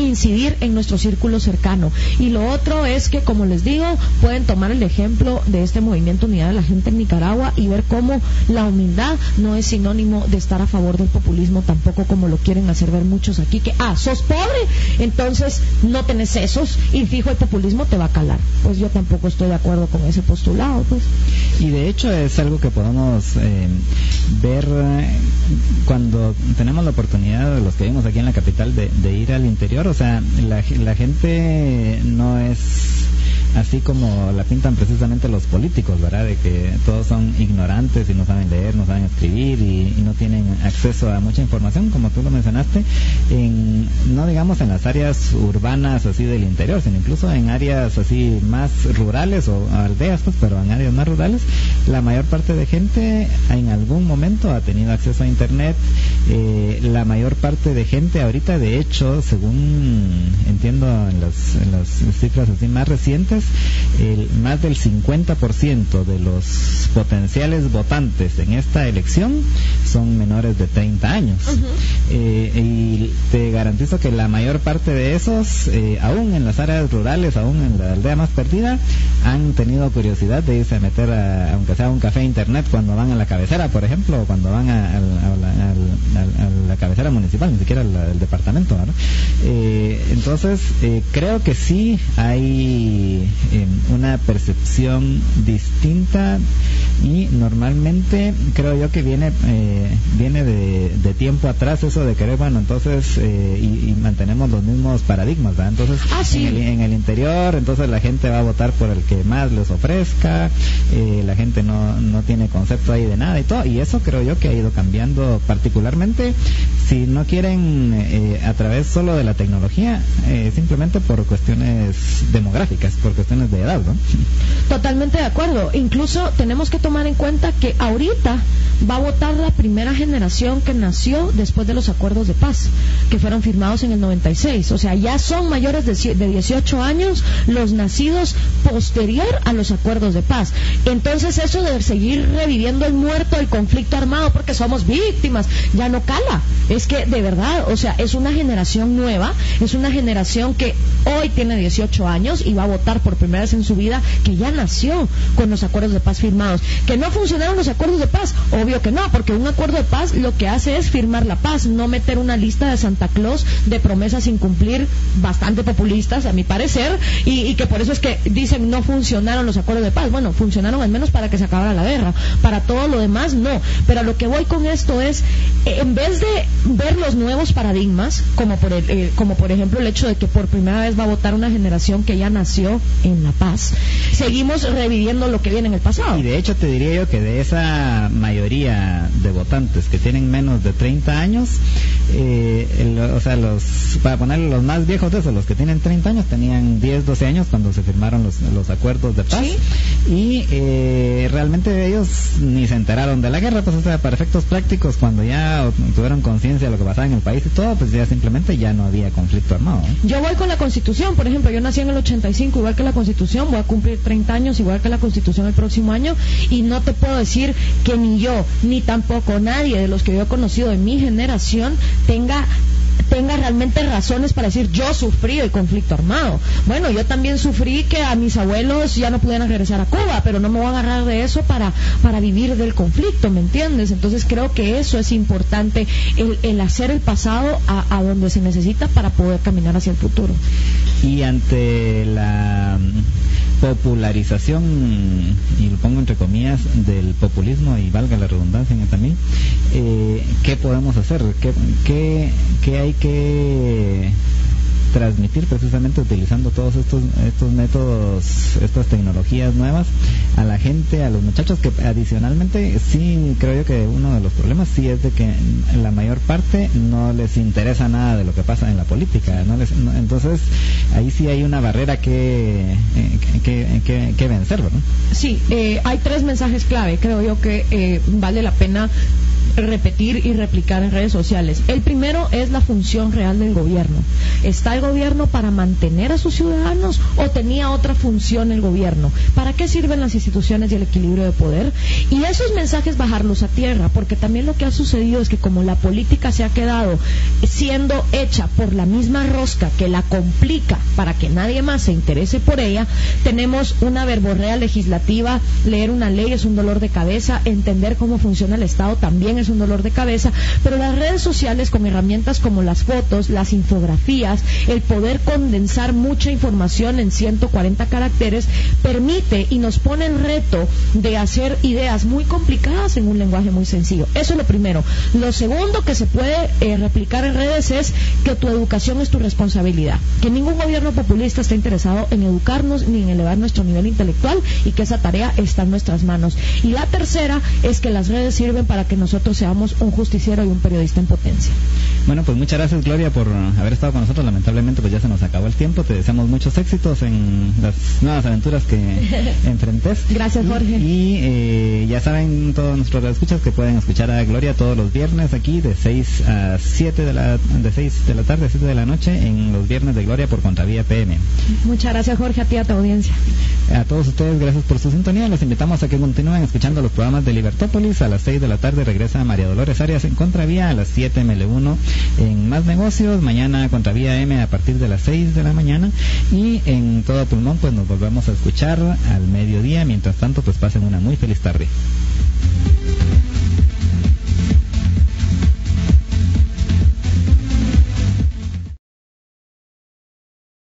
incidir en nuestro círculo cercano. Y lo otro es que, como les digo, pueden tomar el ejemplo de este movimiento Unidad de la Gente en Nicaragua y ver cómo la humildad no es sinónimo de estar a favor del populismo, tampoco como lo quieren hacer ver muchos aquí, que sos pobre, entonces no tenés esos y fijo el populismo te va a calar. Pues yo tampoco estoy de acuerdo con ese postulado, pues. Y de hecho es algo que podemos ver cuando tenemos la oportunidad, de los que vivimos aquí en la capital, de ir al interior. O sea, la gente no es así como la pintan precisamente los políticos, ¿verdad? De que todos son ignorantes y no saben leer, no saben escribir y no tienen acceso a mucha información, como tú lo mencionaste, no digamos en las áreas urbanas así del interior, sino incluso en áreas así más rurales o aldeas, pues, pero en áreas más rurales, la mayor parte de gente en algún momento ha tenido acceso a Internet. La mayor parte de gente ahorita, de hecho, según entiendo en las cifras así más recientes, más del 50% de los potenciales votantes en esta elección son menores de 30 años. Uh-huh. Y te garantizo que la mayor parte de esos, aún en las áreas rurales, aún en la aldea más perdida, han tenido curiosidad de irse a meter aunque sea un café internet cuando van a la cabecera, por ejemplo, o cuando van a la cabecera municipal, ni siquiera al departamento, ¿no? Entonces, creo que sí hay una percepción distinta, y normalmente creo yo que viene de tiempo atrás eso de querer, bueno, entonces y mantenemos los mismos paradigmas, ¿verdad? Entonces sí. en el interior, entonces la gente va a votar por el que más les ofrezca, la gente no tiene concepto ahí de nada y todo, y eso creo yo que ha ido cambiando, particularmente si no quieren a través solo de la tecnología, simplemente por cuestiones demográficas, por cuestiones de edad, ¿no? Totalmente de acuerdo. Incluso tenemos que tomar en cuenta que ahorita va a votar la primera generación que nació después de los acuerdos de paz, que fueron firmados en el 96. O sea, ya son mayores de 18 años los nacidos posterior a los acuerdos de paz. Entonces, eso de seguir reviviendo el muerto, el conflicto armado, porque somos víctimas, ya no cala. Es que, de verdad, o sea, es una generación nueva, es una generación que hoy tiene 18 años y va a votar por por primera vez en su vida que ya nació con los acuerdos de paz firmados. ¿Que no funcionaron los acuerdos de paz? Obvio que no, porque un acuerdo de paz lo que hace es firmar la paz, no meter una lista de Santa Claus de promesas sin cumplir, bastante populistas a mi parecer, y que por eso es que dicen no funcionaron los acuerdos de paz. Bueno, funcionaron al menos para que se acabara la guerra, para todo lo demás no. Pero a lo que voy con esto es, en vez de ver los nuevos paradigmas, como por ejemplo el hecho de que por primera vez va a votar una generación que ya nació en la paz, seguimos reviviendo lo que viene en el pasado. Y de hecho te diría yo que de esa mayoría de votantes que tienen menos de 30 años, para ponerle los más viejos de esos, los que tienen 30 años, tenían 10, 12 años cuando se firmaron los acuerdos de paz. ¿Sí? Y realmente ellos ni se enteraron de la guerra, pues, o sea, para efectos prácticos, cuando ya tuvieron conciencia de lo que pasaba en el país y todo, pues ya simplemente ya no había conflicto armado, ¿eh? Yo voy con la Constitución, por ejemplo, yo nací en el 85, igual que la Constitución, voy a cumplir 30 años, igual que la Constitución el próximo año, y no te puedo decir que ni yo, ni tampoco nadie de los que yo he conocido de mi generación tenga realmente razones para decir yo sufrí el conflicto armado. Bueno, yo también sufrí que a mis abuelos ya no pudieran regresar a Cuba, pero no me voy a agarrar de eso para vivir del conflicto, ¿me entiendes? Entonces creo que eso es importante, el hacer el pasado a donde se necesita para poder caminar hacia el futuro. Y ante la popularización, y lo pongo entre comillas, del populismo, y valga la redundancia también, ¿qué podemos hacer? ¿Qué hay que transmitir precisamente utilizando todos estos métodos, estas tecnologías nuevas a la gente, a los muchachos, que adicionalmente sí creo yo que uno de los problemas sí es de que la mayor parte no les interesa nada de lo que pasa en la política, entonces ahí sí hay una barrera que vencer, ¿no? Sí, hay 3 mensajes clave, creo yo que vale la pena repetir y replicar en redes sociales. El primero es la función real del gobierno. ¿Está el gobierno para mantener a sus ciudadanos o tenía otra función el gobierno? ¿Para qué sirven las instituciones y el equilibrio de poder? Y esos mensajes bajarlos a tierra, porque también lo que ha sucedido es que como la política se ha quedado siendo hecha por la misma rosca que la complica para que nadie más se interese por ella, tenemos una verborrea legislativa, leer una ley es un dolor de cabeza, entender cómo funciona el Estado también es un dolor de cabeza, pero las redes sociales con herramientas como las fotos, las infografías, el poder condensar mucha información en 140 caracteres, permite y nos pone el reto de hacer ideas muy complicadas en un lenguaje muy sencillo. Eso es lo primero. Lo segundo que se puede replicar en redes es que tu educación es tu responsabilidad, que ningún gobierno populista está interesado en educarnos ni en elevar nuestro nivel intelectual, y que esa tarea está en nuestras manos. Y la tercera es que las redes sirven para que nosotros seamos un justiciero y un periodista en potencia. Bueno, pues muchas gracias, Gloria, por haber estado con nosotros. Lamentablemente pues ya se nos acabó el tiempo. Te deseamos muchos éxitos en las nuevas aventuras que enfrentes. Gracias, Jorge. Y ya saben todos nuestros escuchas que pueden escuchar a Gloria todos los viernes aquí de 6 a 7 de la tarde a 7 de la noche en los viernes de Gloria por Contravía PM. Muchas gracias, Jorge, a ti y a tu audiencia. A todos ustedes, gracias por su sintonía. Los invitamos a que continúen escuchando los programas de Libertópolis. A las 6 de la tarde regresa María Dolores Arias en Contravía, a las 7 ML1 en Más Negocios, mañana Contravía M a partir de las 6 de la mañana, y en Todo Pulmón pues nos volvemos a escuchar al mediodía. Mientras tanto pues pasen una muy feliz tarde.